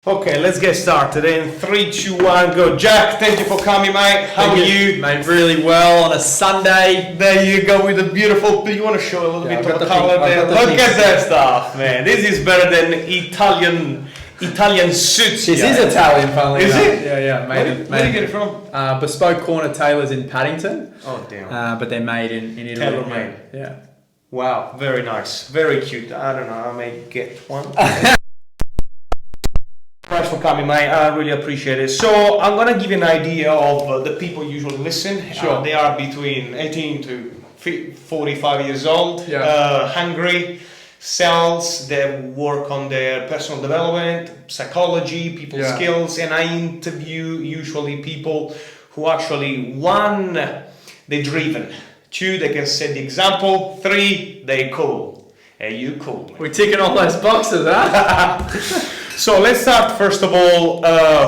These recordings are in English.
Okay, let's get started. In 3, 2, 1, go. Jack, thank you for coming, mate. How are you? Mate, really well on a Sunday. There you go with the beautiful. You want to show a little bit of the color there? Look at that stuff, man. This is better than Italian suits. This is Italian, funnily enough. Is it? Yeah. Where do you get it from? Bespoke Corner Tailors in Paddington. Oh, damn. But they're made in Italy. Tailor-made. Yeah. Wow, very nice. Very cute. I don't know, I may get one. Thanks for coming, mate. I really appreciate it. So I'm gonna give you an idea of the people usually listen. Sure. They are between 18 to 45 years old. Yeah. Hungry, sales. They work on their personal development, psychology, people skills, and I interview usually people who actually one, they're driven. 2, they can set the example. 3, they cool. Hey, you cool, man. We're ticking all those boxes, huh? So let's start first of all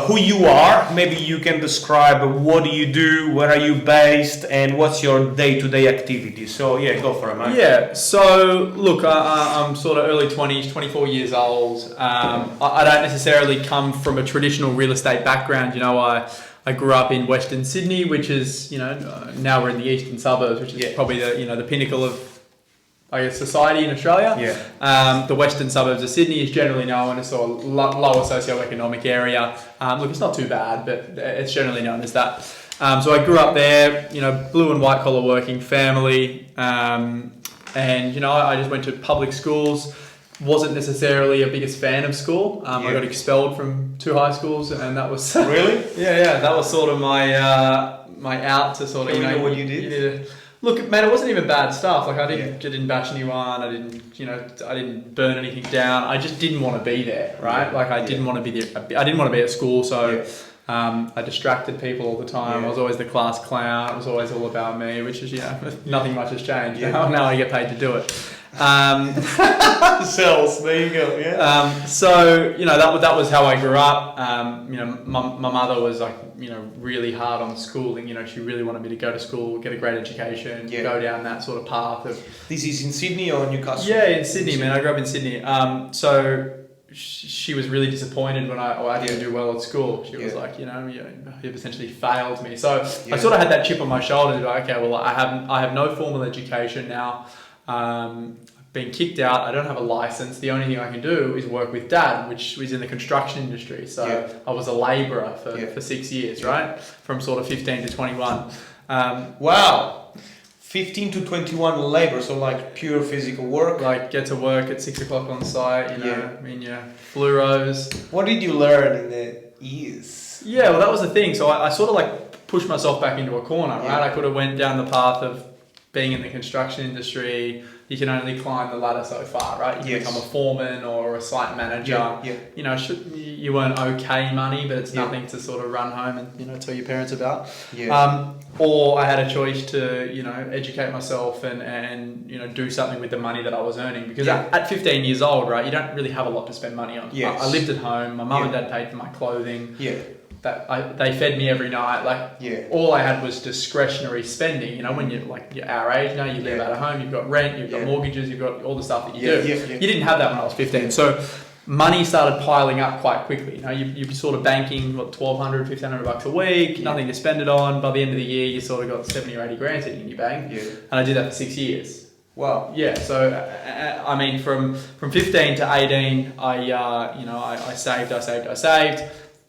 who you are. Maybe you can describe what do you do, where are you based, and what's your day-to-day activity. So yeah, go for it, man. Yeah, so look, I'm sort of early 20s, 24 years old. I don't necessarily come from a traditional real estate background. You know, I grew up in Western Sydney, which is, you know, now we're in the eastern suburbs, which is probably the pinnacle of, I guess, society in Australia. Yeah. The western suburbs of Sydney is generally known as sort of lower socioeconomic area. Look, it's not too bad, but it's generally known as that. So I grew up there, you know, blue and white collar working family. And, you know, I just went to public schools. Wasn't necessarily a biggest fan of school. I got expelled from 2 high schools, and that was... Really? Yeah. That was sort of my out to sort of, you know what you did? Look, man, it wasn't even bad stuff. Like I didn't bash anyone. I didn't burn anything down. I just didn't want to be there, right? Like I didn't want to be there. I didn't want to be at school, so I distracted people all the time. I was always the class clown. It was always all about me, which is, you know, nothing much has changed. Now I get paid to do it. Sales, there you go. Yeah. So you know that was how I grew up. You know, my mother was like, you know, really hard on schooling. You know, she really wanted me to go to school, get a great education, go down that sort of path of. This is in Sydney or Newcastle? Yeah, in Sydney, man. I grew up in Sydney. So she was really disappointed when I didn't do well at school. She was like, you know, you've essentially failed me. So I sort of had that chip on my shoulder. Like, okay, well, I have no formal education now. I've been kicked out. I don't have a license. The only thing I can do is work with Dad, which was in the construction industry. So I was a labourer for 6 years, right? From sort of 15 to 21. Wow. 15 to 21 labour, so like pure physical work. Like get to work at 6 o'clock on site, you know, in your fluoros. What did you learn in the years? Yeah, well, that was the thing. So I sort of like pushed myself back into a corner, right? I could have went down the path of being in the construction industry. You can only climb the ladder so far, right? You can become a foreman or a site manager. You know, you earn okay money, but it's nothing to sort of run home and, you know, tell your parents about. Or I had a choice to, you know, educate myself and you know, do something with the money that I was earning. Because at 15 years old, right, you don't really have a lot to spend money on. I lived at home. My mum and dad paid for my clothing. They fed me every night. Like all I had was discretionary spending. You know, when you're our age now, you live out of home, you've got rent, you've got mortgages, you've got all the stuff that you do. You didn't have that when I was 15. So money started piling up quite quickly. You know, you'd be sort of banking $1,200, $1,500 a week, nothing to spend it on. By the end of the year, you sort of got 70 or 80 grand sitting in your bank. And I did that for 6 years. Wow. Yeah. So I mean, from 15 to 18, I saved.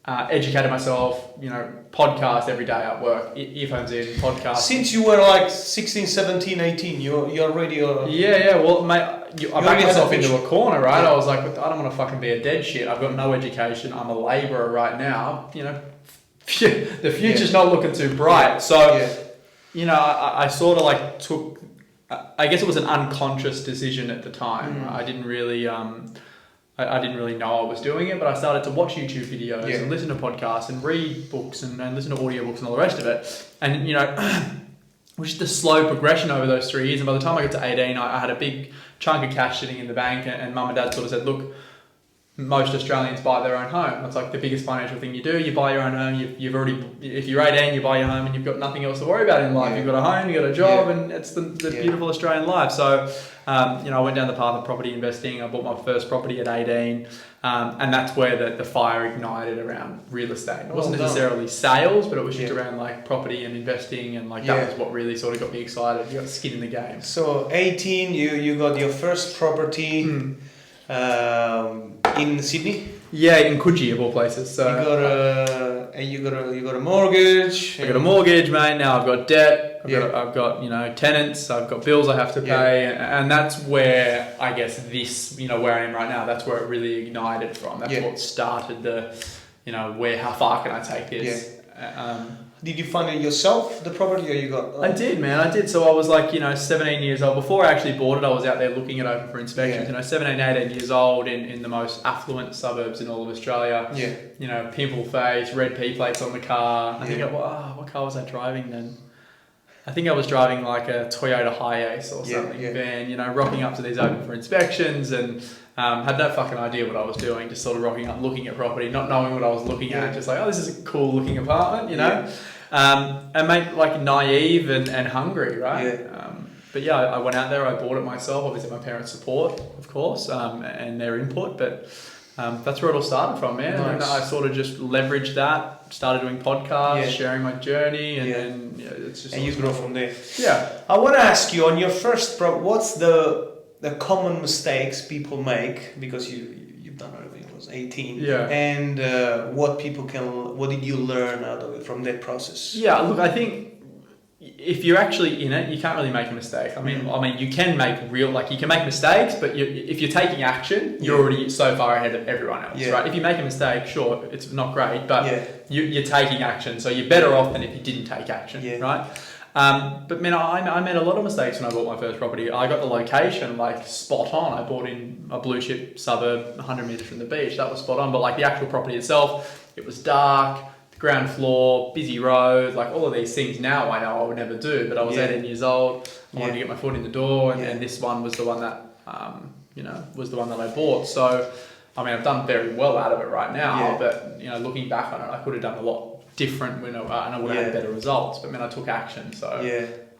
Educated myself, you know, podcast every day at work, earphones in, podcast. Since you were like 16, 17, 18, you're already... Well, mate, I backed myself into a corner, right? I was like, I don't want to fucking be a dead shit. I've got no education. I'm a labourer right now. You know, the future's not looking too bright. So, you know, I sort of like took... I guess it was an unconscious decision at the time. I didn't really... I didn't really know I was doing it, but I started to watch YouTube videos and listen to podcasts and read books and listen to audiobooks and all the rest of it. And, you know, it was just a slow progression over those 3 years. And by the time I got to 18, I had a big chunk of cash sitting in the bank, and mum and dad sort of said, look, most Australians buy their own home. It's like the biggest financial thing you do. You buy your own home. You've already, if you're 18, you buy your home and you've got nothing else to worry about in life. You've got a home, you've got a job, and it's the beautiful Australian life. So, I went down the path of property investing. I bought my first property at 18, and that's where the fire ignited around real estate. It wasn't necessarily sales, but it was just around like property and investing, and like that was what really sort of got me excited. You got skin in the game. So 18, you got your first property. In Sydney? Yeah, in Coogee of all places. So you got a mortgage. I got a mortgage, mate. Now I've got debt. I've got tenants. I've got bills I have to pay, and that's where I guess this where I am right now. That's where it really ignited from. That's what started the how far can I take this? Did you fund it yourself, the property, or you got? I did, man. I did. So I was like, 17 years old. Before I actually bought it, I was out there looking it over for inspections. 17, 18 years old in the most affluent suburbs in all of Australia. Pimple face, red P plates on the car. I think, what car was I driving then? I think I was driving like a Toyota Hiace or something van, rocking up to these open for inspections, and had no fucking idea what I was doing, just sort of rocking up, looking at property, not knowing what I was looking at, just like, this is a cool looking apartment, and mate, like naive and hungry, right? But I went out there, I bought it myself, obviously my parents' support, of course, and their input, but that's where it all started from, man. Nice. And I sort of just leveraged that, started doing podcasts, sharing my journey, and then it's just... And you grow from there. Yeah. I want to ask you, on your first what's the common mistakes people make, because you've done everything, it was 18, and what did you learn out of it from that process? Yeah, look, I think if you're actually in it, you can't really make a mistake. I mean, you can make you can make mistakes, but if you're taking action, you're already so far ahead of everyone else, right? If you make a mistake, sure, it's not great, but you're taking action, so you're better off than if you didn't take action, right? But man, I made a lot of mistakes when I bought my first property. I got the location like spot on. I bought in a blue chip suburb, 100 meters from the beach. That was spot on. But like the actual property itself, it was dark, ground floor, busy road, like all of these things now I know I would never do. But I was 18 years old. I wanted to get my foot in the door, and this one was the one that was the one that I bought. So I mean, I've done very well out of it right now. But looking back on it, I could have done a lot different and I would have had better results, but I took action, so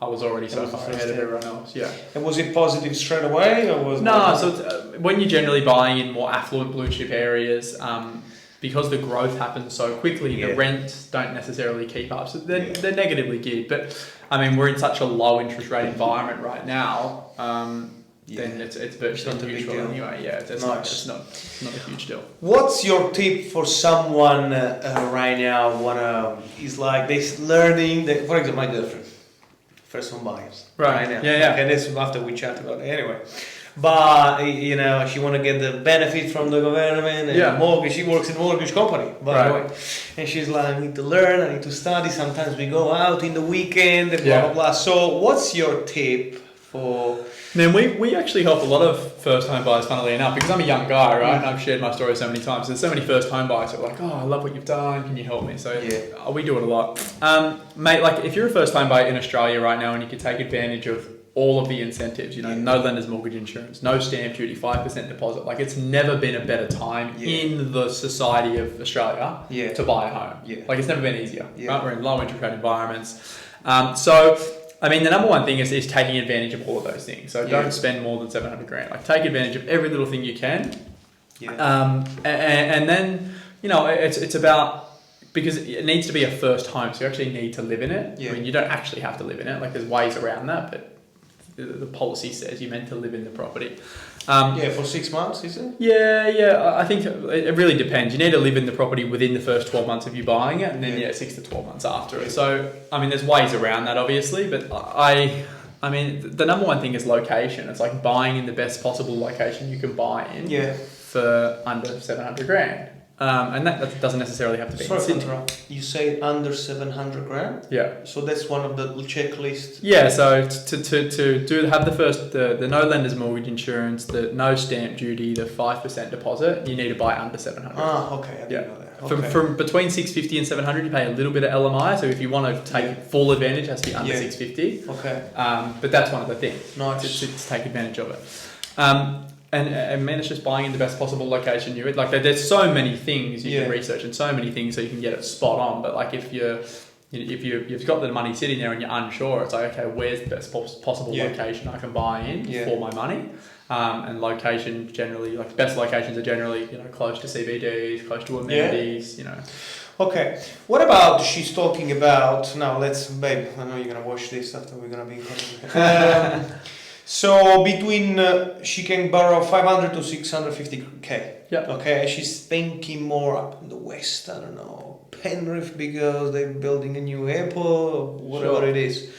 I was already so far ahead of everyone else. And was it positive straight away, or was so when you're generally buying in more affluent blue chip areas, because the growth happens so quickly, the rents don't necessarily keep up, so they're negatively geared. But I mean, we're in such a low interest rate environment right now. Then it's virtually neutral anyway. It's not a huge deal. What's your tip for someone right now is like this learning that, for example, my girlfriend, first home buyers right now. And this after we chat about it anyway. But she want to get the benefit from the government and the mortgage. She works in a mortgage company, by the way, and she's like, I need to learn, I need to study. Sometimes we go out in the weekend, and blah blah blah. So, what's your tip for? Man, we actually help a lot of first home buyers, funnily enough, because I'm a young guy, right? And I've shared my story so many times. There's so many first home buyers who are like, I love what you've done. Can you help me? So we do it a lot. Mate, like if you're a first home buyer in Australia right now and you can take advantage of all of the incentives, no lender's mortgage insurance, no stamp duty, 5% deposit. Like it's never been a better time in the society of Australia to buy a home. Like it's never been easier, right? We're in low interest rate environments. I mean, the number one thing is taking advantage of all of those things. So don't spend more than 700 grand. Like take advantage of every little thing you can. And then, it's about, because it needs to be a first home. So you actually need to live in it. I mean, you don't actually have to live in it. Like there's ways around that, but the policy says you're meant to live in the property. For 6 months, is it? I think it really depends. You need to live in the property within the first 12 months of you buying it, and then 6 to 12 months after it. So, I mean, there's ways around that, obviously, but I mean, the number one thing is location. It's like buying in the best possible location you can buy in for under 700 grand. And that doesn't necessarily have to be in Sydney. You say under 700 grand? Yeah. So that's one of the checklists? Yeah, so to have the no lender's mortgage insurance, the no stamp duty, the 5% deposit, you need to buy under 700. Okay, I didn't know that. Okay. From between 650 and 700, you pay a little bit of LMI, so if you want to take full advantage, it has to be under 650. Okay. But that's one of the things, nice. to take advantage of it. And man, it's just buying in the best possible location you're in. Like there's so many things you can research and so many things so you can get it spot on. But like if you've got the money sitting there and you're unsure, it's like, okay, where's the best possible location I can buy in for my money? And location generally, like best locations are generally, close to CBDs, close to amenities, Okay. What about she's talking about now? Babe. I know you're gonna watch this after we're gonna be in contact. So between she can borrow 500 to 650k. Yeah. Okay. She's thinking more up in the west. I don't know, Penrith, because they're building a new airport or whatever it is.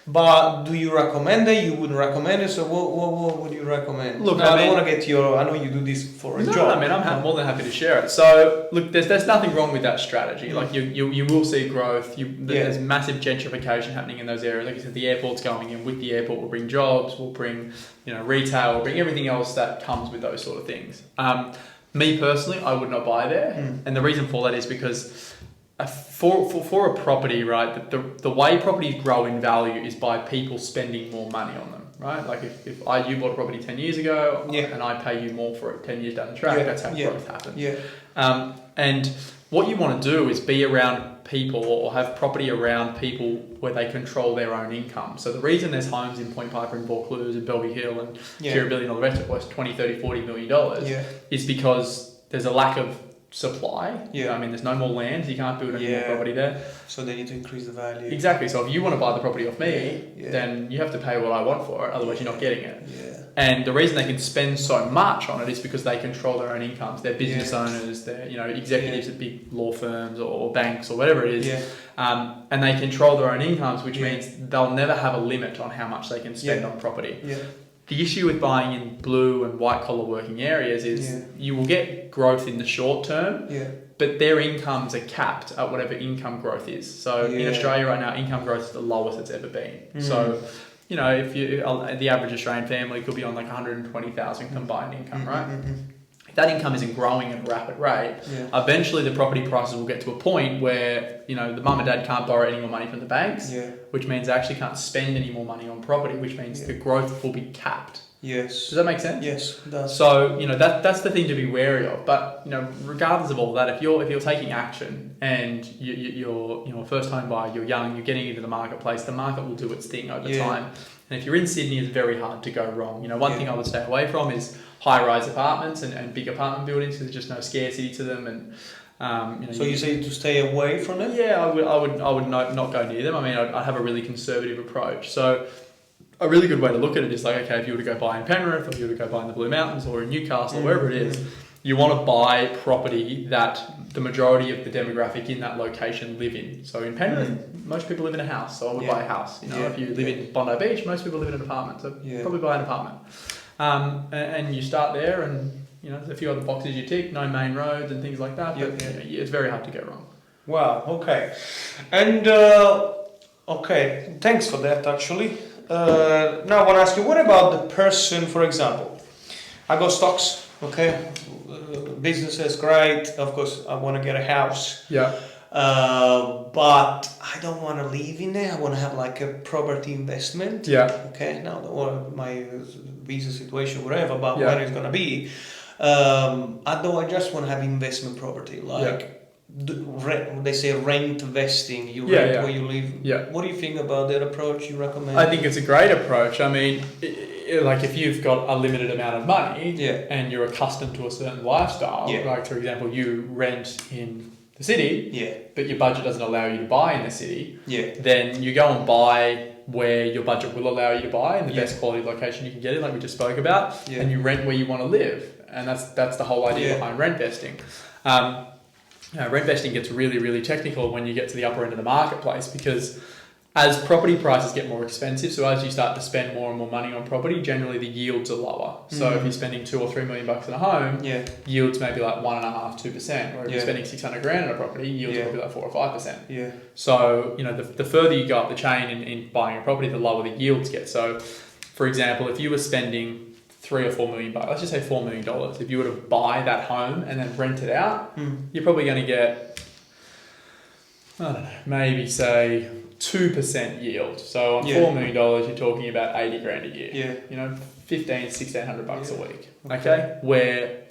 But do you recommend it? You wouldn't recommend it. So what would you recommend? Look, I don't want to get I know you do this for a job. I mean, I'm more than happy to share it. So look, there's nothing wrong with that strategy. Like you will see growth. There's massive gentrification happening in those areas. Like you said, the airport's going in. With the airport, will bring jobs. Will bring retail. Will bring everything else that comes with those sort of things. Me personally, I would not buy there, and the reason for that is because for a property, right, the way properties grow in value is by people spending more money on them, right? Like if you bought a property 10 years ago and I pay you more for it 10 years down the track, that's how growth happens. Yeah. And what you want to do is be around people or have property around people where they control their own income. So the reason there's homes in Point Piper and Vaucluse and Bellevue Hill and Kirribilli and all the rest of it worth $20, $30, $40 million is because there's a lack of supply. I mean, there's no more land. You can't build any more property there. So they need to increase the value. Exactly. So if you want to buy the property off me, then you have to pay what I want for it. Otherwise, you're not getting it. And the reason they can spend so much on it is because they control their own incomes. They're business owners. They're executives at big law firms or banks or whatever it is. And they control their own incomes, which means they'll never have a limit on how much they can spend on property. The issue with buying in blue and white collar working areas is you will get growth in the short term, but their incomes are capped at whatever income growth is. So in Australia right now, income growth is the lowest it's ever been. So, if the average Australian family could be on like 120,000 combined income, right? If that income isn't growing at a rapid rate, eventually the property prices will get to a point where, the mum and dad can't borrow any more money from the banks, which means they actually can't spend any more money on property, which means the growth will be capped. Yes. Does that make sense? Yes, it does. So, that's the thing to be wary of. But, regardless of all that, if you're taking action and you're a first home buyer, you're young, you're getting into the marketplace, the market will do its thing over time. And if you're in Sydney, it's very hard to go wrong. One thing I would stay away from is high-rise apartments and big apartment buildings because there's just no scarcity to them. And so you say to stay away from them? Yeah, I would not go near them. I mean, I'd have a really conservative approach. So a really good way to look at it is like, okay, if you were to go buy in Penrith or if you were to go buy in the Blue Mountains or in Newcastle or wherever it is, you want to buy property that the majority of the demographic in that location live in. So in Penrith, most people live in a house, so I would buy a house. If you live in Bondi Beach, most people live in an apartment, so probably buy an apartment. And you start there, and there's a few other boxes you tick, no main roads and things like that. But it's very hard to go wrong. Wow. Okay. And thanks for that. Actually, now I want to ask you, what about the person? For example, I got stocks. Okay. Business is great. Of course, I want to get a house. But I don't want to live in there. I want to have like a property investment. Okay. Now, or my visa situation, whatever, but when it's gonna be. I just want to have investment property, like they say rent vesting. You rent where you live. What do you think about that approach? You recommend? I think it's a great approach. I mean, like if you've got a limited amount of money and you're accustomed to a certain lifestyle, like for example, you rent in the city, but your budget doesn't allow you to buy in the city, then you go and buy where your budget will allow you to buy in the best quality location you can get in, like we just spoke about, and you rent where you want to live. And that's the whole idea behind rent vesting. Rent vesting gets really, really technical when you get to the upper end of the marketplace, because as property prices get more expensive, so as you start to spend more and more money on property, generally the yields are lower. So if you're spending $2 or $3 million in a home, yields may be like 1.5%, 2%. Where if you're spending $600,000 on a property, yields will be like 4 or 5%. So the further you go up the chain in buying a property, the lower the yields get. So, for example, if you were spending $3 or $4 million, let's just say $4 million. If you were to buy that home and then rent it out, you're probably going to get, I don't know, maybe say 2% yield. So on $4 million, you're talking about 80 grand a year. Yeah. You know, $1,600 a week. Okay? Where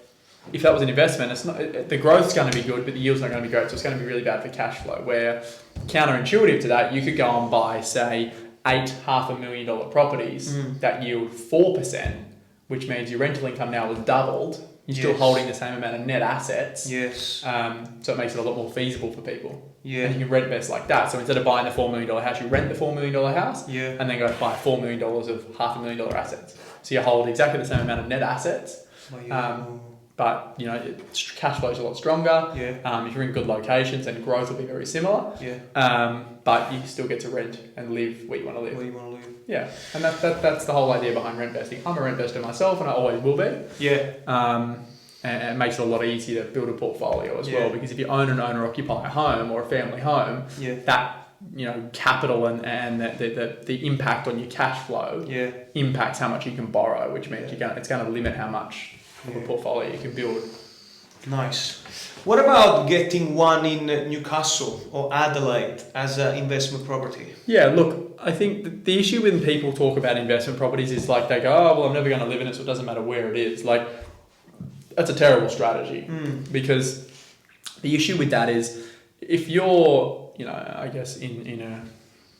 if that was an investment, it's not, the growth's going to be good, but the yield's not going to be great. So it's going to be really bad for cash flow. Where counterintuitive to that, you could go and buy, say, 8 $500,000 properties that yield 4%, which means your rental income now has doubled. You're still holding the same amount of net assets. Yes. So it makes it a lot more feasible for people. Yeah. And you can rent best like that. So instead of buying the $4 million house, you rent the $4 million house and then go buy $4 million of $500,000 assets. So you hold exactly the same amount of net assets. But, you know, cash flow is a lot stronger. Yeah. If you're in good locations, then growth will be very similar. Yeah. But you still get to rent and live where you want to live. Where you want to live. Yeah. And that's the whole idea behind rent investing. I'm a rent investor myself and I always will be. Yeah. And it makes it a lot easier to build a portfolio as well, because if you own an owner-occupy home or a family home, that, you know, capital and the impact on your cash flow impacts how much you can borrow, which means it's going to limit how much of a portfolio you can build. Nice. What about getting one in Newcastle or Adelaide as an investment property? Yeah, look, I think the issue when people talk about investment properties is like they go, oh, well, I'm never going to live in it, so it doesn't matter where it is. Like, that's a terrible strategy because the issue with that is if you're, you know, I guess in a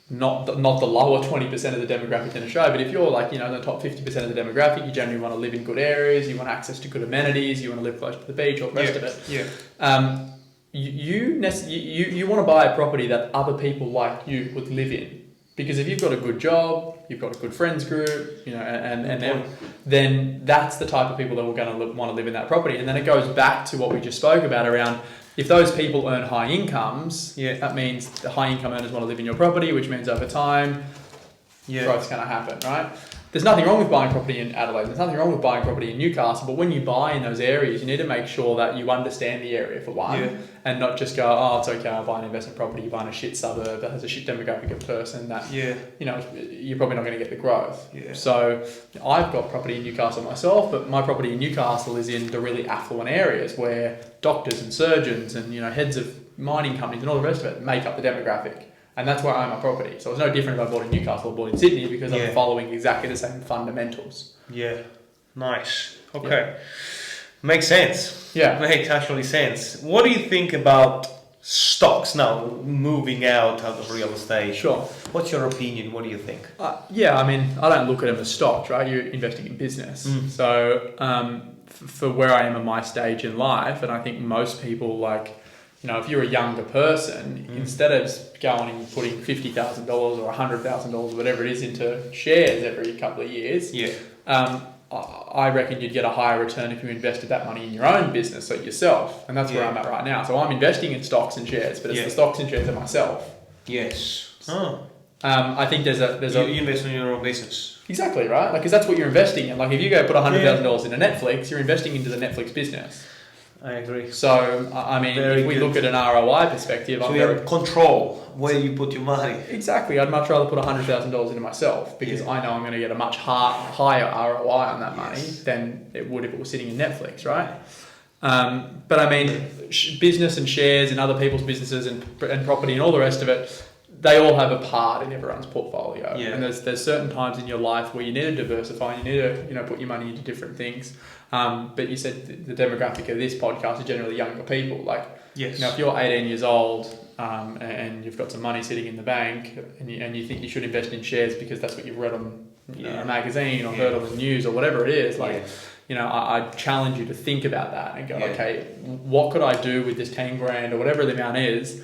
not the lower 20% of the demographic in Australia, but if you're like, you know, in the top 50% of the demographic, you generally want to live in good areas, you want access to good amenities, you want to live close to the beach, all the rest of it. Yeah. You want to buy a property that other people like you would live in. Because if you've got a good job, you've got a good friends group, you know, and then that's the type of people that are going to want to live in that property. And then it goes back to what we just spoke about around if those people earn high incomes, that means the high income earners want to live in your property, which means over time, growth's going to happen, right? There's nothing wrong with buying property in Adelaide. There's nothing wrong with buying property in Newcastle. But when you buy in those areas, you need to make sure that you understand the area for one, and not just go, oh, it's okay, I'll buy an investment property. You buy in a shit suburb that has a shit demographic of person that, you know, you're probably not going to get the growth. So I've got property in Newcastle myself, but my property in Newcastle is in the really affluent areas where doctors and surgeons and, you know, heads of mining companies and all the rest of it make up the demographic. And that's where I own my property. So it's no different if I bought in Newcastle or bought in Sydney because I'm following exactly the same fundamentals. Yeah. Nice. Okay. Makes sense. Yeah. Makes actually sense. What do you think about stocks now, moving out of real estate? Sure. What's your opinion? What do you think? Yeah, I mean, I don't look at them as stocks, right? You're investing in business. So for where I am at my stage in life, and I think most people like, you know, if you're a younger person, instead of going and putting $50,000 or $100,000, whatever it is, into shares every couple of years, I reckon you'd get a higher return if you invested that money in your own business, so yourself. And that's where I'm at right now. So I'm investing in stocks and shares, but it's the stocks and shares of myself. Yes. Oh. I think there's you invest in your own business. Exactly, right? Like, because that's what you're investing in. Like, if you go put $100,000 into Netflix, you're investing into the Netflix business. I agree. So, I mean, if we look at an ROI perspective... So you have control where you put your money. Exactly. I'd much rather put $100,000 into myself because I know I'm going to get a much higher ROI on that money than it would if it was sitting in Netflix, right? But I mean, business and shares and other people's businesses and property and all the rest of it, they all have a part in everyone's portfolio. And there's certain times in your life where you need to diversify and you need to, you know, put your money into different things. But you said the demographic of this podcast are generally younger people. Like, you know, if you're 18 years old and you've got some money sitting in the bank and you think you should invest in shares because that's what you've read on a magazine or heard on the news or whatever it is, like, you know, I challenge you to think about that and go, okay, what could I do with this 10 grand or whatever the amount is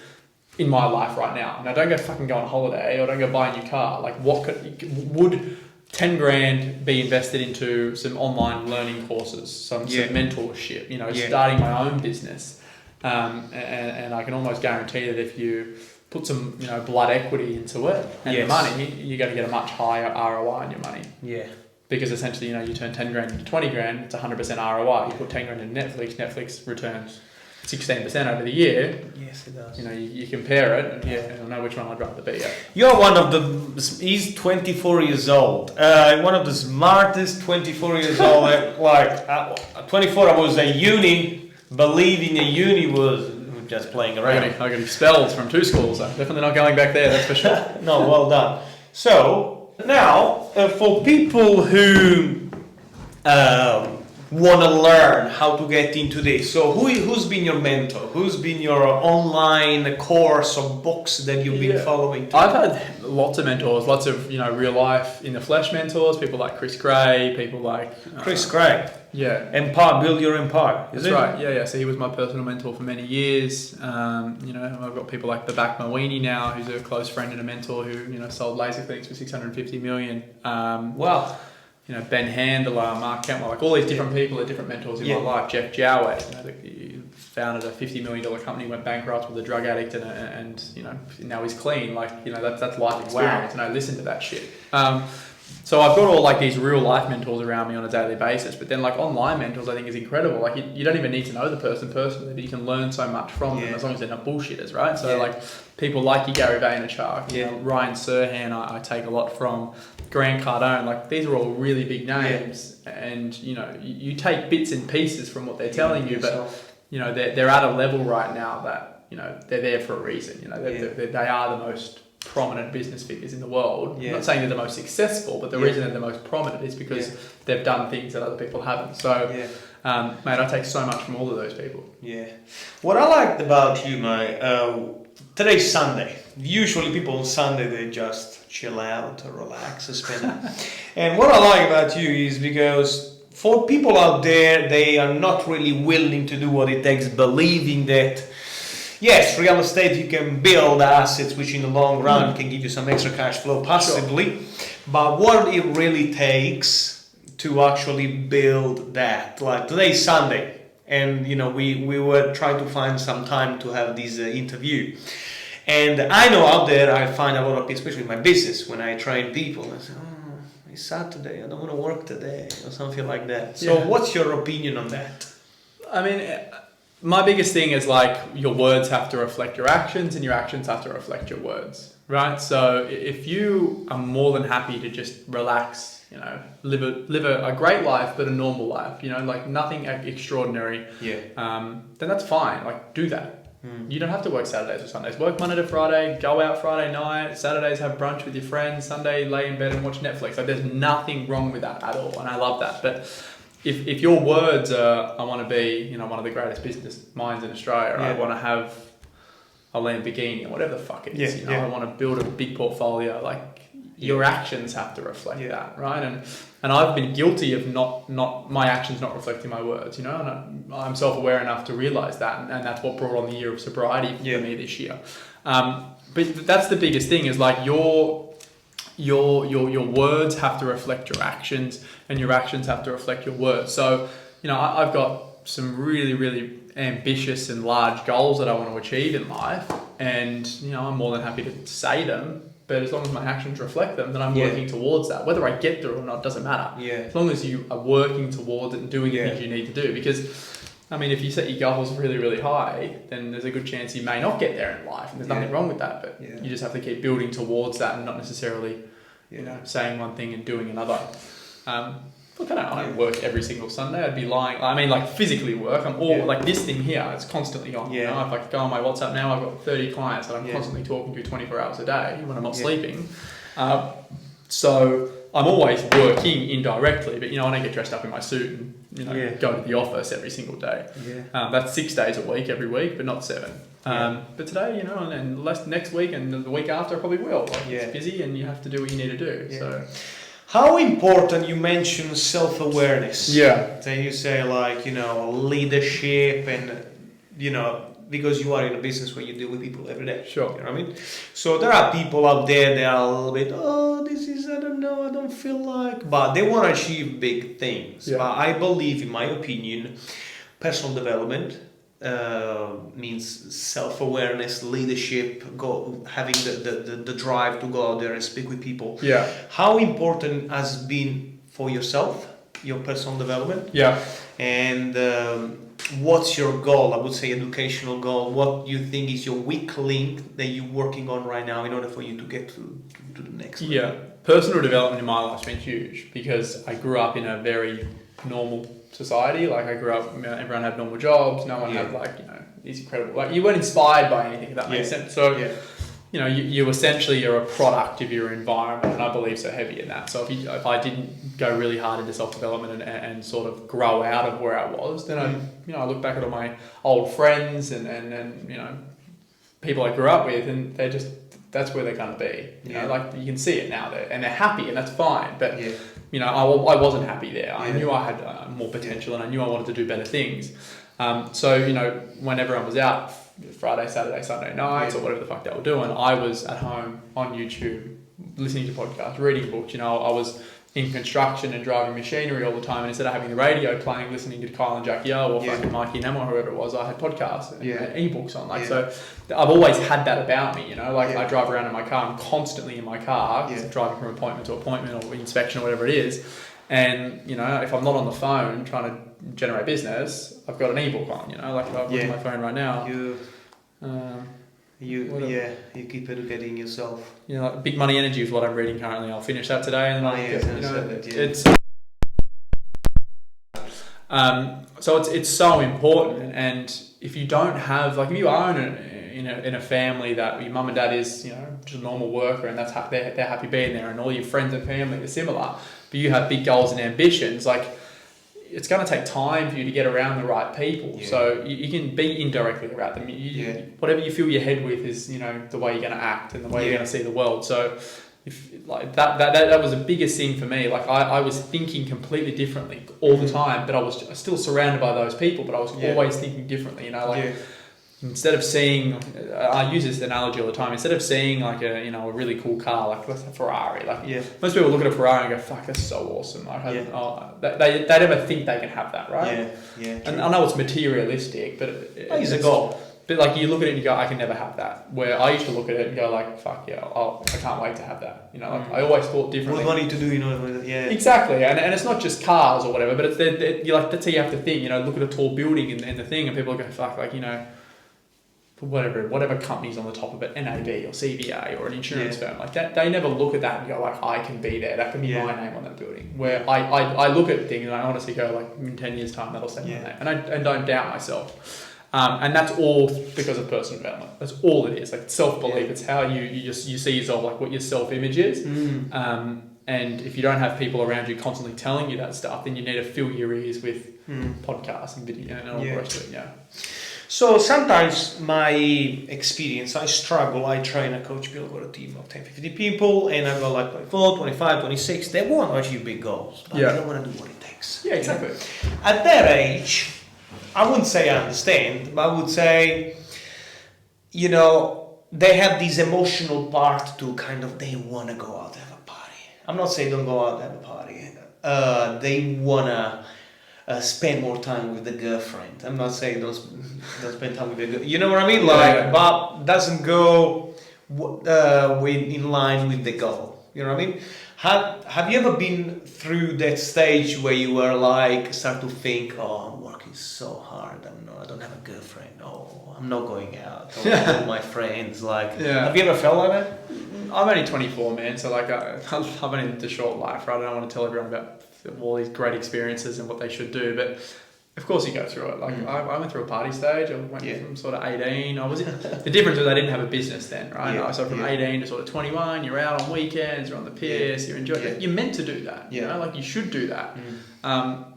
in my life right now? Now, don't go on holiday or don't go buy a new car. Like, would 10 grand be invested into some online learning courses, some mentorship, you know, starting my own business. And I can almost guarantee that if you put some, you know, blood equity into it and the money, you're going to get a much higher ROI on your money. Yeah. Because essentially, you know, you turn 10 grand into 20 grand, it's 100% ROI. You put 10 grand into Netflix returns 16% over the year. Yes, it does. You know, you compare it, and I know which one I'd rather be at. You're one of the. He's 24 years old. One of the smartest 24 years old. 24. I was a uni. Believing a uni was just playing I around. got expelled from 2 schools. I'm definitely not going back there, that's for sure. No, well done. So, now, for people who want to learn how to get into this, so who's been your mentor? Who's been your online course or books that you've been following? I've had lots of mentors, lots of, real life in the flesh mentors, people like Chris Gray, people like... Chris Gray. Yeah. Empire, build your empire. That's right. Yeah. So he was my personal mentor for many years. I've got people like Babak Mawini now, who's a close friend and a mentor who, sold laser clinics for 650 million. Wow. Ben Handler, Mark Kentwell, like all these different people are different mentors in my life. Jeff Jowett, he founded a $50 million company, went bankrupt with a drug addict, and now he's clean. Like, that's life experience, and I listen to that shit. So I've got all like these real life mentors around me on a daily basis, but then like online mentors I think is incredible. Like you don't even need to know the person personally, but you can learn so much from them as long as they're not bullshitters, right? So like people like you, Gary Vaynerchuk, Ryan Serhan, I take a lot from, Grant Cardone, like these are all really big names, and you take bits and pieces from what they're telling you, but they're at a level right now that they're there for a reason. They are the most prominent business figures in the world. I'm not saying they're the most successful, but the reason they're the most prominent is because they've done things that other people haven't. So, mate, I take so much from all of those people. Yeah. What I liked about you, mate, today's Sunday. Usually people on Sunday, they just chill out or relax or spend. And what I like about you is because for people out there, they are not really willing to do what it takes, believing that yes, real estate, you can build assets which in the long run can give you some extra cash flow passively, but what it really takes to actually build that. Like today's Sunday, and we were trying to find some time to have this interview. And I know out there, I find a lot of people, especially in my business, when I train people, I say, it's Saturday, I don't want to work today, or something like that. So what's your opinion on that? I mean... My biggest thing is like your words have to reflect your actions and your actions have to reflect your words, right? So if you are more than happy to just relax, live a great life, but a normal life, like nothing extraordinary, then that's fine. Like do that. You don't have to work Saturdays or Sundays. Work Monday to Friday, go out Friday night, Saturdays have brunch with your friends, Sunday lay in bed and watch Netflix. Like there's nothing wrong with that at all. And I love that. But if your words are, I want to be, one of the greatest business minds in Australia, I want to have a Lamborghini or whatever the fuck it is, I want to build a big portfolio, like your actions have to reflect that, right? And I've been guilty of not my actions not reflecting my words, and I'm self-aware enough to realize that, and that's what brought on the year of sobriety for me this year. But that's the biggest thing is like your words have to reflect your actions, and your actions have to reflect your words. So, I've got some really, really ambitious and large goals that I want to achieve in life, and I'm more than happy to say them. But as long as my actions reflect them, then I'm working towards that. Whether I get there or not doesn't matter. As long as you are working towards it and doing the things you need to do, because. I mean, if you set your goals really, really high, then there's a good chance you may not get there in life, and there's nothing wrong with that. But you just have to keep building towards that, and not necessarily, saying one thing and doing another. Look, I don't work every single Sunday. I'd be lying. I mean, like physically work. I'm all like this thing here. It's constantly on. If I go on my WhatsApp now, I've got 30 clients that I'm constantly talking to 24 hours a day when I'm not sleeping. So I'm always working indirectly, but I don't get dressed up in my suit and go to the office every single day. That's 6 days a week, every week, but not 7. But today, and next week and the week after, I probably will. Like, it's busy, and you have to do what you need to do. So, how important you mentioned self-awareness? So you say like leadership and because you are in a business where you deal with people every day. Sure. You know what I mean? So there are people out there that are a little bit, I don't know, I don't feel like, but they want to achieve big things. But I believe, in my opinion, personal development means self-awareness, leadership, having the drive to go out there and speak with people. How important has been for yourself, your personal development? And what's your goal? I would say educational goal. What you think is your weak link that you're working on right now in order for you to get to the next level? Personal development in my life has been huge because I grew up in a very normal society. Like I grew up, everyone had normal jobs. No one had is incredible. Like you weren't inspired by anything, if that makes sense. So, you know, you essentially are a product of your environment, and I believe so heavy in that. So if I didn't go really hard into self-development and sort of grow out of where I was, then I look back at all my old friends and you know, people I grew up with, and they're just, that's where they're going to be. You know, like you can see it now, and they're happy, and that's fine. But you know, I wasn't happy there. I knew I had more potential, and I knew I wanted to do better things. So you know, when everyone was out Friday, Saturday, Sunday nights, or whatever the fuck they were doing, I was at home on YouTube, listening to podcasts, reading books. You know, I was in construction and driving machinery all the time, and instead of having the radio playing, listening to Kyle and Jackie O or fucking Mikey Nemo or whoever it was, I had podcasts and ebooks on. Like, so I've always had that about me, you know, like I drive around in my car, I'm constantly in my car, driving from appointment to appointment or inspection or whatever it is. And, you know, if I'm not on the phone trying to generate business, I've got an ebook on, you know, like if I'm on my phone right now. You keep educating yourself. You know, like Big Money Energy is what I'm reading currently. I'll finish that today, and so it's so important. And if you don't have, like, if you are in a family that your mum and dad is, you know, just a normal worker, and that's they're happy being there, and all your friends and family are similar, but you have big goals and ambitions, like, it's going to take time for you to get around the right people. So you can be indirectly around them. Whatever you fill your head with is, you know, the way you're going to act and the way you're going to see the world. So if like that was the biggest thing for me. Like I was thinking completely differently all the time, but I was still surrounded by those people, but I was always thinking differently, you know, like instead of seeing, I use this analogy all the time, instead of seeing like a, you know, a really cool car, like let's say Ferrari, like most people look at a Ferrari and go, fuck, that's so awesome. Like, they never think they can have that, right? And I know it's materialistic, but it's a goal. But like you look at it and you go, I can never have that. Where I used to look at it and go like, fuck yeah, I can't wait to have that. You know, like I always thought differently. What money to do, you know? Exactly, and it's not just cars or whatever, but it's you like that's how you have to think. You know, look at a tall building and the thing, and people go, fuck, like, you know, whatever company's on the top of it, NAB or CVA or an insurance firm, like that, they never look at that and go like, I can be there. That can be my name on that building. Where I look at things and I honestly go like, in 10 years time that'll say my name, and I don't doubt myself. And that's all because of personal development. That's all it is. Like self-belief. It's how you see yourself, like what your self-image is. And if you don't have people around you constantly telling you that stuff, then you need to fill your ears with podcasts and video and all the rest of it. So sometimes my experience, I struggle. I train a coach people, got a team of 10, 50 people, and I've got like 24, 25, 26. They want to achieve big goals, but they don't want to do what it takes. Yeah, exactly. At their age, I wouldn't say I understand, but I would say, you know, they have this emotional part to kind of, they want to go out and have a party. I'm not saying don't go out and have a party. They want to spend more time with the girlfriend. I'm not saying don't spend time with the girl. You know what I mean? Like, but doesn't go in line with the goal. You know what I mean? Have you ever been through that stage where you were like, start to think, oh, I'm working so hard. I don't have a girlfriend. Oh, I'm not going out. All my friends. Like, have you ever felt like that? I'm only 24, man. So like, I've only lived a short life, right? I don't want to tell everyone about all these great experiences and what they should do, but of course you go through it. Like I went through a party stage. I went from sort of 18. The difference was I didn't have a business then, right? So from 18 to sort of 21, you're out on weekends, you're on the piss, you're enjoying. You're meant to do that. You know, like you should do that.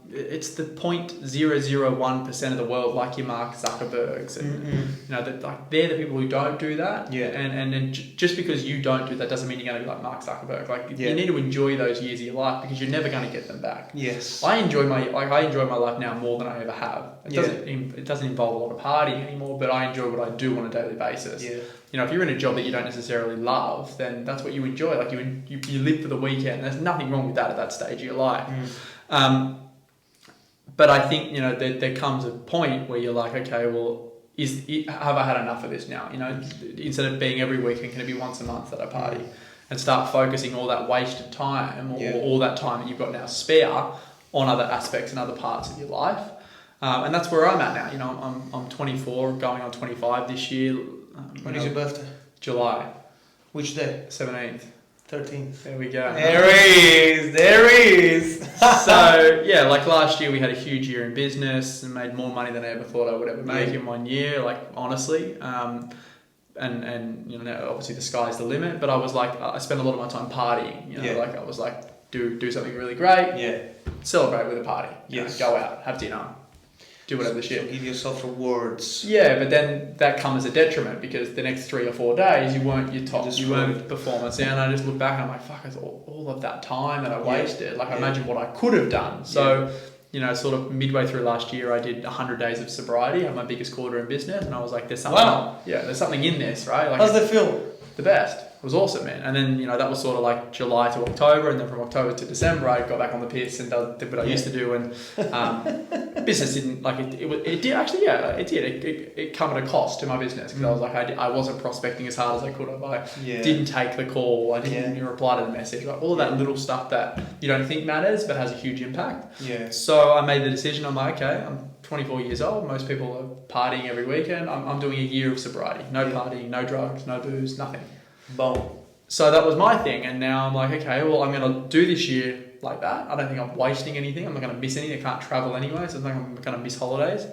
It's the 0.001% of the world, like your Mark Zuckerbergs, and you know, like they're the people who don't do that. And then just because you don't do that doesn't mean you're going to be like Mark Zuckerberg. Like you need to enjoy those years of your life because you're never going to get them back. I enjoy my life now more than I ever have. It doesn't involve a lot of partying anymore, but I enjoy what I do on a daily basis. You know, if you're in a job that you don't necessarily love, then that's what you enjoy. Like you live for the weekend. There's nothing wrong with that at that stage of your life. But I think, you know, there comes a point where you're like, okay, well, have I had enough of this now? You know, instead of being every weekend, can it be once a month that I party? And start focusing all that wasted time or all that time that you've got now spare on other aspects and other parts of your life. And that's where I'm at now. You know, I'm 24, going on 25 this year. When is your birthday? July. Which day? 17th. 13th. There we go. There is. So yeah, like last year we had a huge year in business and made more money than I ever thought I would ever make in 1 year. Like honestly, and you know obviously the sky's the limit. But I was like, I spent a lot of my time partying. You know, like I was like, do something really great. Yeah. Celebrate with a party. Yes. You know, go out, have dinner, do whatever the shit. So give yourself rewards. Yeah, but then that comes as a detriment because the next 3 or 4 days you weren't your top, you weren't performance. And I just look back and I'm like, fuck, it's all of that time that I wasted. Like I imagine what I could have done. So, you know, sort of midway through last year, I did 100 days of sobriety. I had my biggest quarter in business, and I was like, there's something. There's something in this, right? Like, how's that feel? The best. It was awesome, man. And then, you know, that was sort of like July to October, and then from October to December, I got back on the piss and did what I used to do. And business didn't like it did actually. Yeah, it did. It come at a cost to my business because I was like, I wasn't prospecting as hard as I could have. I didn't take the call. I didn't reply to the message. Like all of that little stuff that you don't think matters but has a huge impact. Yeah. So I made the decision. I'm like, okay, I'm 24 years old. Most people are partying every weekend. I'm doing a year of sobriety. No partying, no drugs, no booze, nothing. Boom. So that was my thing, and now I'm like, okay, well, I'm going to do this year like that. I don't think I'm wasting anything. I'm not going to miss anything. I can't travel anyway, so I think I'm going to miss holidays.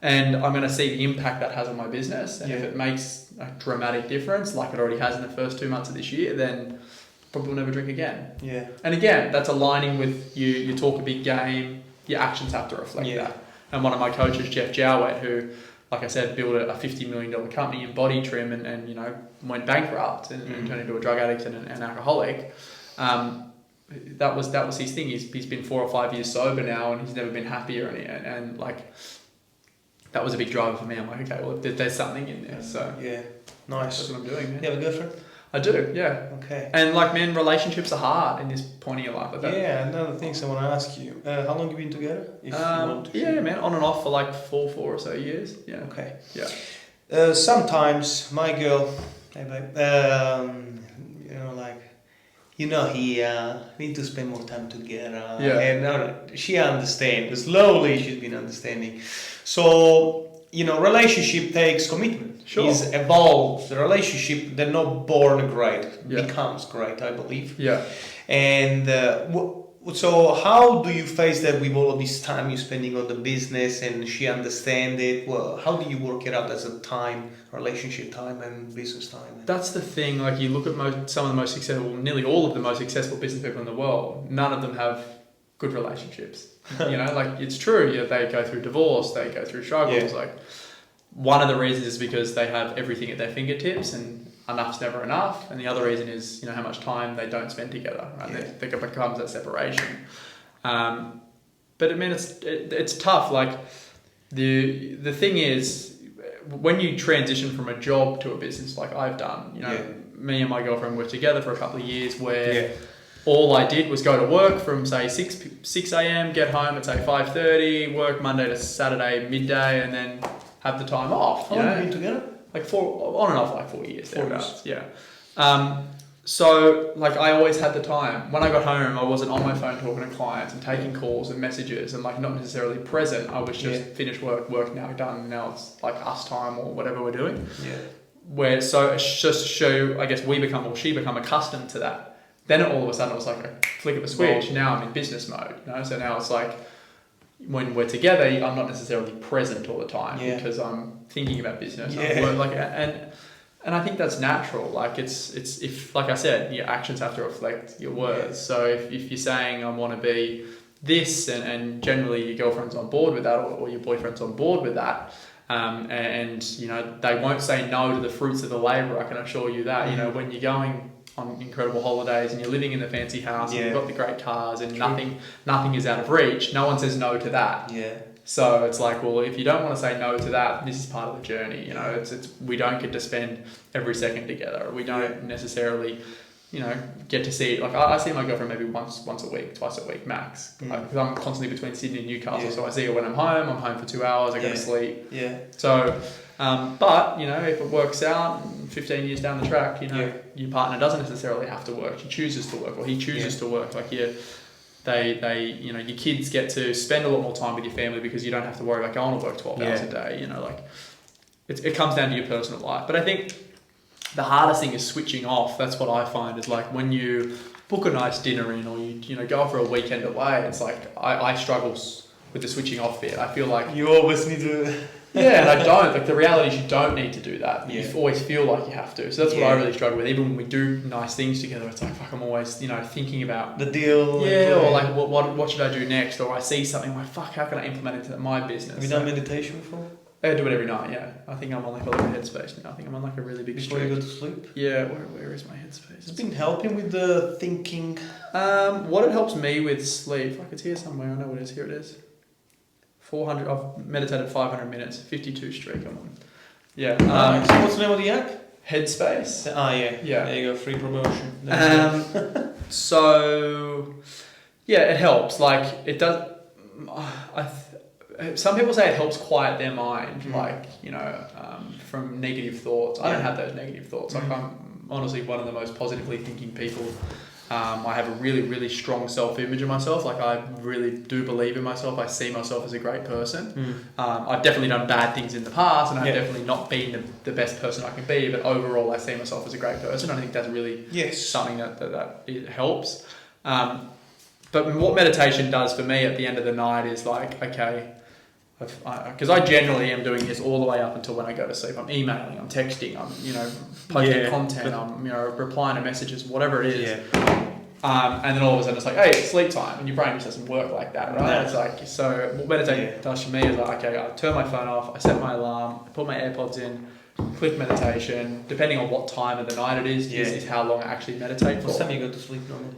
And I'm going to see the impact that has on my business. And if it makes a dramatic difference, like it already has in the first 2 months of this year, then probably will never drink again. Yeah. And again, that's aligning with you talk a big game, your actions have to reflect that. And one of my coaches, Jeff Jowett, who, like I said, built a $50 million company in body trim and you know, went bankrupt and turned into a drug addict and an alcoholic. That was his thing. He's been 4 or 5 years sober now and he's never been happier. And like, that was a big driver for me. I'm like, okay, well, there's something in there. So yeah, nice. That's what I'm doing, man. You have a girlfriend? I do, yeah. Okay. And like, man, relationships are hard in this point of your life. Like that. Yeah, another thing I want to ask you. How long have you been together? If you want to man, on and off for like four or so years. Yeah. Okay. Yeah. Sometimes my girl, hey babe, you know, like, you know, he need to spend more time together. Yeah. And she understands. Slowly, she's been understanding. So, you know, relationship takes commitment. Sure. It's evolved. The relationship, they're not born great. Becomes great, I believe. Yeah. And so how do you face that with all of this time you're spending on the business and she understand it? Well, how do you work it out as a time, relationship time and business time? That's the thing. Like you look at some of the most successful, nearly all of the most successful business people in the world, none of them have good relationships. You know, like it's true. Yeah, they go through divorce, they go through struggles. Like one of the reasons is because they have everything at their fingertips and enough's never enough. And the other reason is, you know, how much time they don't spend together. Right? There becomes that separation. But I mean, it's tough. Like the thing is, when you transition from a job to a business, like I've done, you know, me and my girlfriend were together for a couple of years where all I did was go to work from say 6 a.m, get home at say 5:30, work Monday to Saturday midday, and then have the time off. How long have you been together? Like on and off, like 4 years. 4 years. Yeah. So like I always had the time. When I got home, I wasn't on my phone talking to clients and taking calls and messages and like not necessarily present. I was just finished work now, done. Now it's like us time or whatever we're doing. Yeah. Where so it's just to show, I guess she become accustomed to that. Then all of a sudden it was like a flick of a switch. Now I'm in business mode, you know. So now it's like when we're together, I'm not necessarily present all the time because I'm thinking about business. Like and I think that's natural. Like it's if like I said, your actions have to reflect your words. So if you're saying I want to be this, and generally your girlfriend's on board with that, or your boyfriend's on board with that. And you know they won't say no to the fruits of the labor. I can assure you that. You know when you're going on incredible holidays and you're living in the fancy house and you've got the great cars and nothing is out of reach. No one says no to that. Yeah. So it's like, well, if you don't want to say no to that, this is part of the journey. You know, it's we don't get to spend every second together. We don't necessarily, you know, get to see. Like I see my girlfriend maybe once a week, twice a week max. Because I'm constantly between Sydney and Newcastle, so I see her when I'm home. I'm home for 2 hours. I go to sleep. Yeah. So, but you know, if it works out, 15 years down the track, you know, your partner doesn't necessarily have to work. She chooses to work, or he chooses to work. Like they, you know, your kids get to spend a lot more time with your family because you don't have to worry about going to work 12 hours a day. You know, like it comes down to your personal life. But I think the hardest thing is switching off. That's what I find is like when you book a nice dinner in or you know go for a weekend away, it's like I struggle with the switching off bit. I feel like you always need to. Yeah, and I don't. Like the reality is you don't need to do that. Yeah. You always feel like you have to. So that's what I really struggle with. Even when we do nice things together, it's like, fuck, I'm always, you know, thinking about the deal. Yeah, or like what should I do next? Or I see something, like, fuck, how can I implement it into my business? Have you done meditation before? I do it every night, yeah. I think I'm on like a little headspace now. I think I'm on like a really big Before streak. you go to sleep? Yeah, where is my headspace? It's been helping with the thinking. What it helps me with sleep, like it's here somewhere, I know what it is, here it is. 400, I've meditated 500 minutes, 52 streak I'm on. Yeah. So what's the name of the app? Headspace. Yeah. There you go, free promotion. So, yeah, it helps. Like, it does... some people say it helps quiet their mind, like, you know, from negative thoughts. I don't have those negative thoughts. Like, I'm honestly one of the most positively thinking people. I have a really, really strong self-image of myself. Like, I really do believe in myself. I see myself as a great person. I've definitely done bad things in the past, and I've definitely not been the best person I can be, but overall I see myself as a great person. I think that's really something that it helps. But what meditation does for me at the end of the night is like, okay, because I generally am doing this all the way up until when I go to sleep. I'm emailing, I'm texting, I'm, you know, posting content, I'm, you know, replying to messages, whatever it is. And then all of a sudden it's like, hey, it's sleep time, and your brain just doesn't work like that, right? It's like, so what meditation does for me is like, okay, I turn my phone off, I set my alarm, I put my AirPods in, click meditation. Depending on what time of the night it is, this is how long I actually meditate for. What time do you go to sleep normally?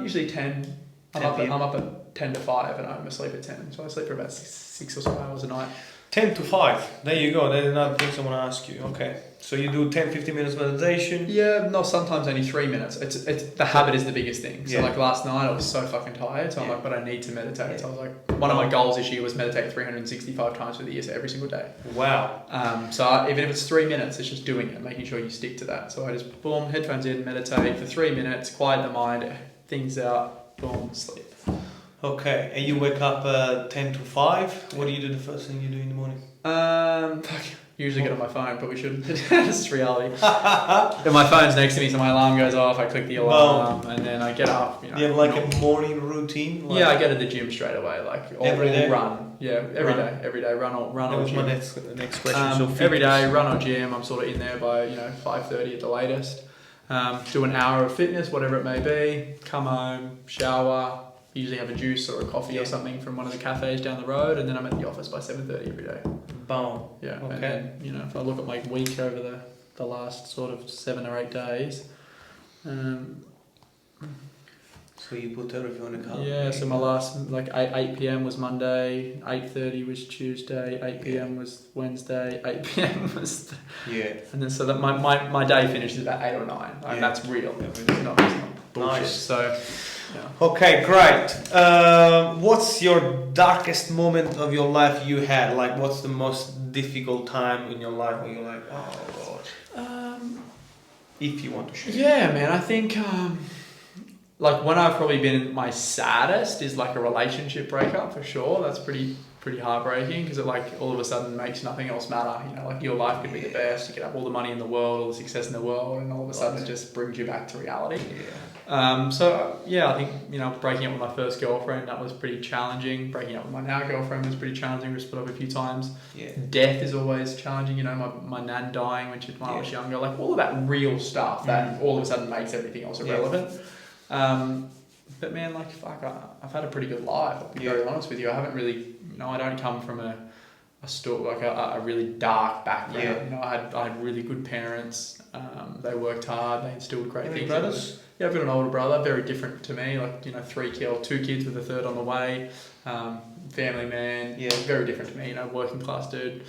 Usually 10. I'm up at 10 to 5 and I'm asleep at 10. So I sleep for about six or so hours a night. 10 to 5. There you go. There's another thing I want to ask you. Okay. So you do 10, 15 minutes meditation? Yeah, no, sometimes only 3 minutes. It's the habit is the biggest thing. So like last night I was so fucking tired. So I'm like, but I need to meditate. So I was like, one of my goals this year was meditate 365 times for the year, so every single day. Wow. So even if it's 3 minutes, it's just doing it, making sure you stick to that. So I just, boom, headphones in, meditate for 3 minutes, quiet the mind, things out. Boom, sleep. Okay, and you wake up 10 to 5. What do you do the first thing you do in the morning? Usually get on my phone, but we shouldn't. It's reality. And my phone's next to me, so my alarm goes off. I click the alarm, and then I get up. You know, you have like a morning routine? Like, I go to the gym straight away. Like every day? Run. Yeah, every day. Run or gym. That was my next question. So every day, run or gym. I'm sort of in there by 5:30 at the latest. Do an hour of fitness, whatever it may be. Come home, shower. Usually have a juice or a coffee or something from one of the cafes down the road, and then I'm at the office by 7:30 every day. Boom. Yeah. Okay. And then, if I look at my week over the last sort of 7 or 8 days. So you put everything on the calendar? Yeah. So my last 8 p.m. was Monday, 8:30 was Tuesday, 8 p.m. was Wednesday, 8 p.m. was. And then so that my day finishes about 8 or 9, and that's real. It's not bullshit. Nice. So. Yeah. Okay, great. What's your darkest moment of your life you had? Like, what's the most difficult time in your life where you're like, oh God? If you want to share. Yeah, man. I think like when I've probably been my saddest is like a relationship breakup for sure. That's pretty heartbreaking because it like all of a sudden makes nothing else matter. You know, like your life could be the best. You could have all the money in the world, all the success in the world, and all of a sudden it just brings you back to reality. So I think breaking up with my first girlfriend, that was pretty challenging. Breaking up with my now girlfriend was pretty challenging. We split up a few times. Death is always challenging. You know, my nan dying when I was younger. Like all of that real stuff that all of a sudden makes everything else irrelevant. But man, like fuck, I've had a pretty good life. I'll be very honest with you. I haven't really, I don't come from a really dark background. I had really good parents. They worked hard. They instilled great things. Brothers? Yeah, I've got an older brother, very different to me. Like 2 kids with a third on the way. Family man. Yeah, very different to me. Working class dude.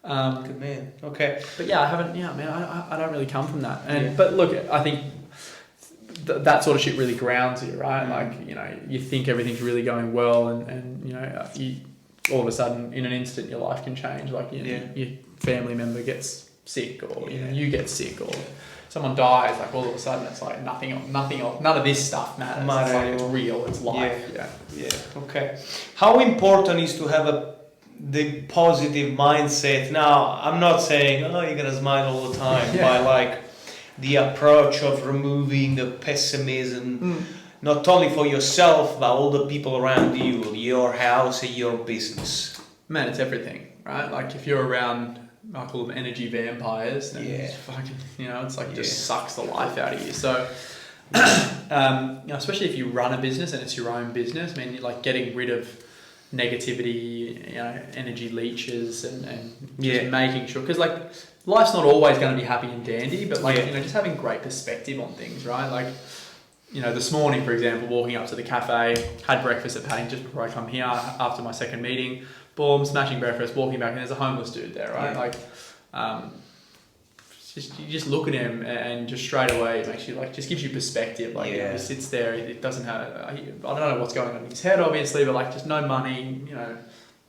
Good man. Okay. But yeah, I haven't. Yeah, man, I don't really come from that. And but look, I think that sort of shit really grounds you, right? Like you think everything's really going well, and you all of a sudden in an instant your life can change. Like your family member gets sick, or you get sick, or someone dies. Like all of a sudden it's like nothing else, none of this stuff matters. It's like it's real, it's life. Okay. How important is to have the positive mindset? Now I'm not saying you gotta smile all the time, but like the approach of removing the pessimism, not only for yourself, but all the people around you, your house and your business. Man, it's everything, right? Like if you're around, I call them energy vampires, then it's fucking, it's like just sucks the life out of you. So, especially if you run a business and it's your own business, I mean, you're like getting rid of negativity, energy leeches and just making sure, because like life's not always going to be happy and dandy, but like, just having great perspective on things, right? Like, this morning, for example, walking up to the cafe, had breakfast at Paving just before I come here after my second meeting, boom, smashing breakfast, walking back, and there's a homeless dude there, right? Like, you just look at him and just straight away it makes you like, just gives you perspective. Like, he sits there, it doesn't have, I don't know what's going on in his head, obviously, but like just no money,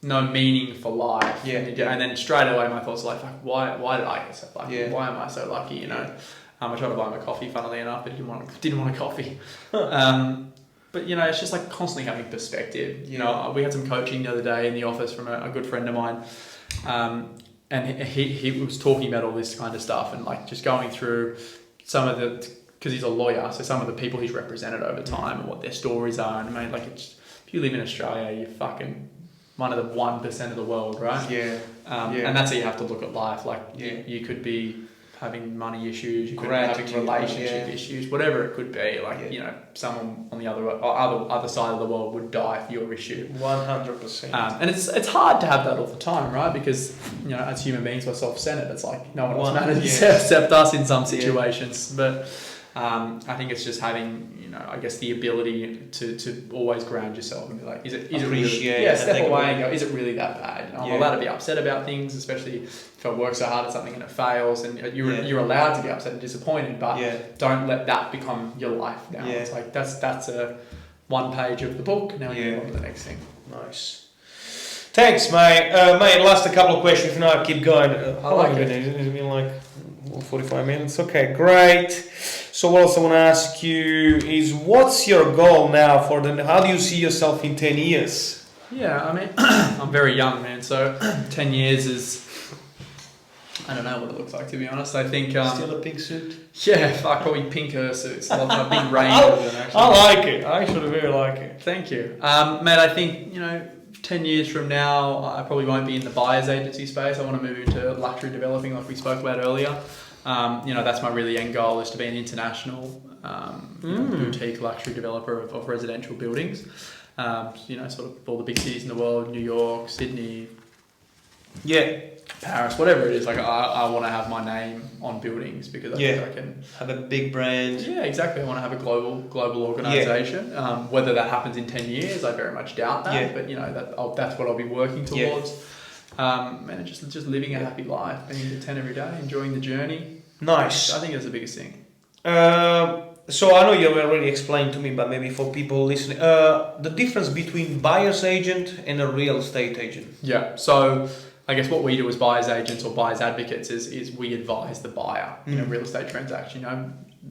no meaning for life. And then straight away my thoughts are like, why did I get so lucky? Why am I so lucky? I tried to buy him a coffee, funnily enough, but he didn't want a coffee. But it's just like constantly having perspective. We had some coaching the other day in the office from a good friend of mine, and he was talking about all this kind of stuff and like just going through some of the, because he's a lawyer, so some of the people he's represented over time and what their stories are. And I mean, like, if you live in Australia, you're fucking one of the 1% of the world, right? And that's how you have to look at life. Like, you could be having money issues, you could be having relationship issues, whatever it could be. Like, someone on the other side of the world would die for your issue. 100%. And it's hard to have that all the time, right? Because, as human beings, we're self-centered. It's like no one else matters except us in some situations. But I think it's just having, I guess the ability to always ground yourself and be like, is it really, step away and go, is it really that bad? I'm allowed to be upset about things, especially if I work so hard at something and it fails, and you're allowed to be upset and disappointed, but don't let that become your life now. It's like, that's a one page of the book, now you move on to the next thing. Nice. Thanks, mate. Mate, last a couple of questions, if not, keep going. How long has it been? It's been like 45 minutes. Okay, great. So what else I want to ask you is, what's your goal now how do you see yourself in 10 years? Yeah, I mean, I'm very young, man. So 10 years is, I don't know what it looks like, to be honest. I think... Still a pink suit? Yeah, probably pinker suits. A big range of them, actually. I like it. I actually really like it. Thank you. Man, I think, 10 years from now, I probably won't be in the buyer's agency space. I want to move into luxury developing like we spoke about earlier. That's my really end goal, is to be an international boutique luxury developer of residential buildings. Sort of all the big cities in the world, New York, Sydney, Paris, whatever it is. Like I want to have my name on buildings because I think I can have a big brand. Yeah, exactly. I want to have a global organisation. Whether that happens in 10 years, I very much doubt that. But that's what I'll be working towards. And just living a happy life, being content every day, enjoying the journey. Nice. I think that's the biggest thing. So I know you already explained to me, but maybe for people listening, the difference between buyer's agent and a real estate agent. Yeah. So I guess what we do as buyer's agents or buyer's advocates is we advise the buyer in a real estate transaction.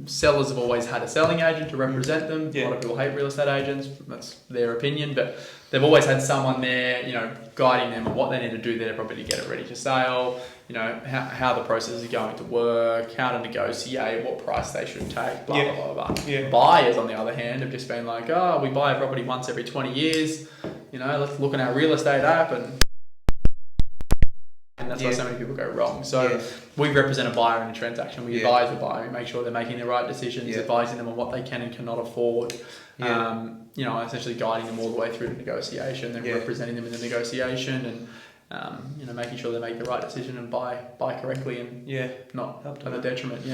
Sellers have always had a selling agent to represent them. A lot of people hate real estate agents. That's their opinion, but they've always had someone there, guiding them on what they need to do to their property to get it ready to sale. How the process is going to work, how to negotiate, what price they should take, blah, blah, blah, blah. Buyers, on the other hand, have just been like, we buy a property once every 20 years. Let's look at our real estate app and that's why so many people go wrong. So we represent a buyer in a transaction. We advise the buyer, we make sure they're making the right decisions, advising them on what they can and cannot afford. Essentially guiding them all the way through to negotiation, then representing them in the negotiation and making sure they make the right decision and buy correctly and not to the detriment.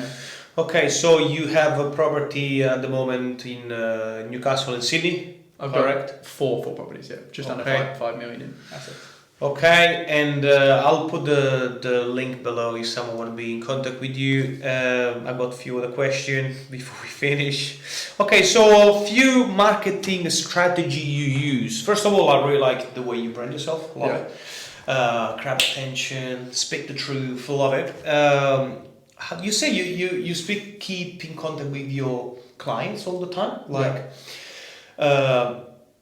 Okay, so you have a property at the moment in Newcastle and Sydney. Correct. Four properties. Just under 5 million in assets. Okay, and I'll put the link below if someone want to be in contact with you. I've got a few other questions before we finish. Okay, so a few marketing strategy you use. First of all, I really like the way you brand yourself. Love it. Grab attention, speak the truth. Love it. You say you keep in contact with your clients all the time.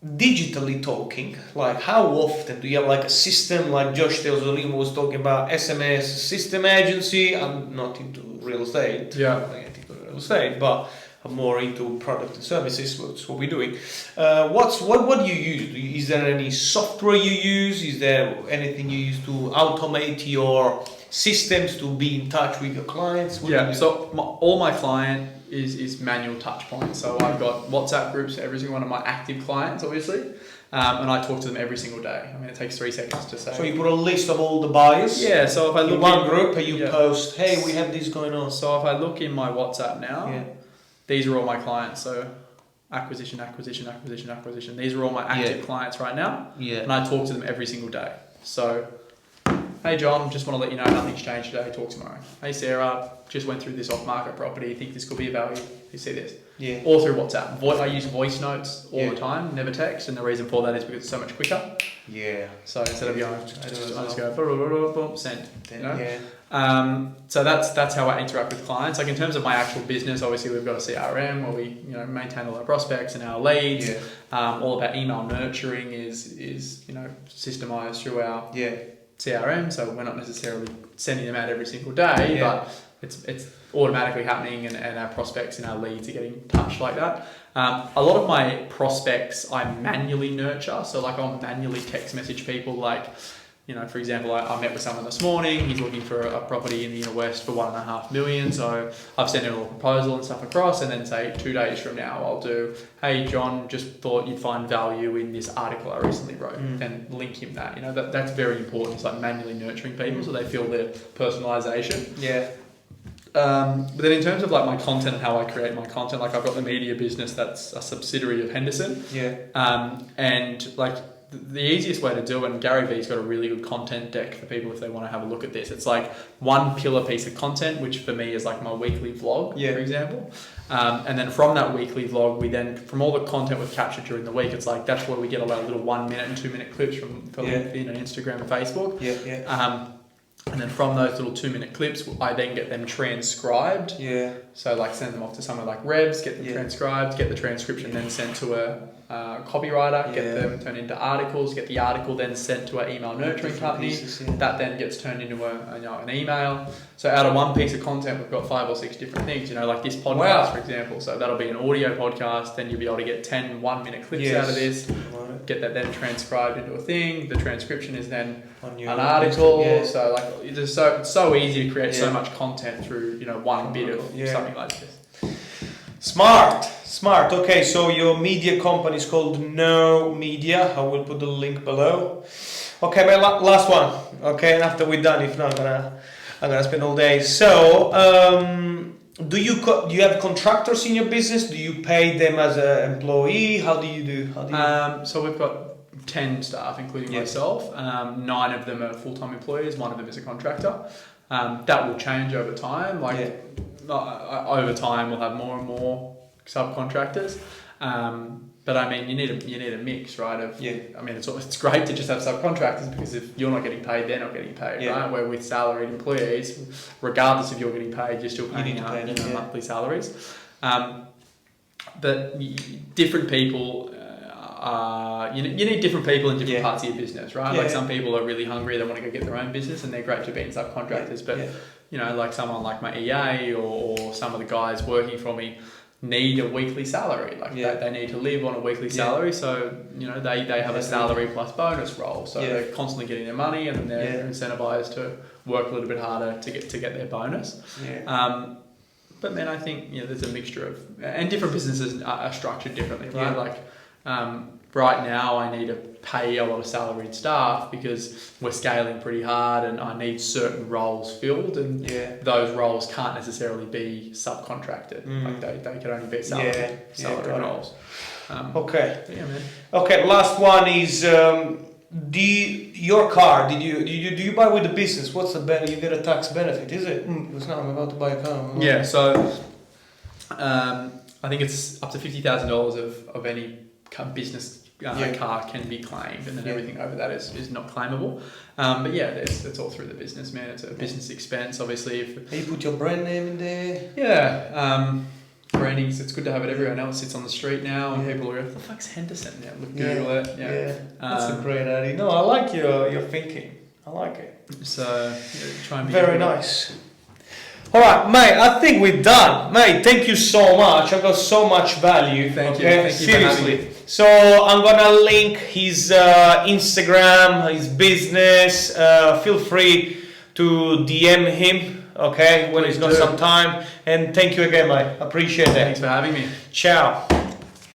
digitally talking, like how often do you have like a system like Josh Teosolino was talking about SMS system agency? I'm not into real estate. Yeah. I'm not into real estate, but I'm more into product and services. That's what we're doing. What do you use? Is there any software you use? Is there anything you use to automate your systems to be in touch with your clients? All my client is manual touch points. So I've got WhatsApp groups for every single one of my active clients, obviously, and I talk to them every single day. I mean, it takes 3 seconds to say. So you put a list of all the buyers? Yeah, so if I look in one group and you post, hey, we have this going on. So if I look in my WhatsApp now, these are all my clients. So acquisition. These are all my active clients right now. Yeah. And I talk to them every single day. So, hey John, just want to let you know nothing's changed today. Talk tomorrow. Hey Sarah, just went through this off-market property. Think this could be a value? You see this? Yeah. All through WhatsApp. I use voice notes all the time, never text, and the reason for that is because it's so much quicker. Yeah. So instead of going, I just go send. You know? Yeah. So that's how I interact with clients. Like in terms of my actual business, obviously we've got a CRM where we maintain all our prospects and our leads. Yeah. All of our email nurturing is systemized through our CRM. So we're not necessarily sending them out every single day, but it's automatically happening, and our prospects and our leads are getting touched like that. A lot of my prospects I manually nurture. So like I'll manually text message people like, for example, I met with someone this morning. He's looking for a property in the inner west for $1.5 million. So I've sent him a little proposal and stuff across, and then say 2 days from now I'll do, hey John, just thought you'd find value in this article I recently wrote, and link him that. That's very important. It's like manually nurturing people so they feel their personalization. Yeah. But then in terms of like my content and how I create my content, like I've got the media business that's a subsidiary of Henderson. Yeah. And like the easiest way to do it, and Gary Vee's got a really good content deck for people if they want to have a look at this. It's like one pillar piece of content, which for me is like my weekly vlog, for example. And then from that weekly vlog, we then, from all the content we've captured during the week, it's like that's where we get a lot of little 1 minute and 2 minute clips from LinkedIn and Instagram and Facebook. And then from those little 2 minute clips, I then get them transcribed. Yeah. So like send them off to someone like Rebs, get them transcribed, get the transcription then sent to a copywriter, get them turned into articles, get the article then sent to our email nurturing company. That then gets turned into an email. So out of one piece of content, we've got 5 or 6 different things, like this podcast, for example. So that'll be an audio podcast. Then you'll be able to get 10 1 minute clips out of this. Get that then transcribed into a thing. The transcription is then an article. So like it's so easy to create so much content through one bit of something like this. Smart. Okay, so your media company is called No Media. I will put the link below. Okay, my last one. Okay, and after we're done, if not, I'm gonna spend all day. So, do you have contractors in your business? Do you pay them as an employee? How do you do? So we've got 10 staff, including myself. 9 of them are full-time employees. 1 of them is a contractor. That will change over time. Over time, we'll have more and more subcontractors. But I mean, you need a mix, right? I mean, it's great to just have subcontractors because if you're not getting paid, they're not getting paid, right? Where with salaried employees, regardless if you're getting paid, you're still paying monthly salaries. But different people. You need different people in different parts of your business, right? Like some people are really hungry, they want to go get their own business, and they're great to be in subcontractors. But like someone like my EA or some of the guys working for me need a weekly salary. They need to live on a weekly salary. So they have a salary plus bonus role. So they're constantly getting their money, and then they're incentivized to work a little bit harder to get their bonus. But then I think there's a mixture of, and different businesses are structured differently, right? Right now I need to pay a lot of salaried staff because we're scaling pretty hard, and I need certain roles filled, and those roles can't necessarily be subcontracted. They can only be salaried roles. Okay, last one is your car. Do you buy with the business? What's the benefit? You get a tax benefit, is it? Because now I'm about to buy a car. So I think it's up to $50,000 of any business car can be claimed, and then everything over that is not claimable. But it's all through the business, man. It's a business expense, obviously. You put your brand name in there. For brandings. It's good to have it everywhere. Now it sits on the street now, and people are, what the fuck's Henderson? Yeah, look, Google it. Yeah, that's a great idea. No, I like your thinking. I like it. So try and be very nice. All right, mate. I think we're done, mate. Thank you so much. I got so much value. Thank you. Thank you seriously. for having me. So I'm gonna link his Instagram, his business. Feel free to DM him. Okay, when he's got some time. And thank you again, mate. Appreciate that. Thanks for having me. Ciao.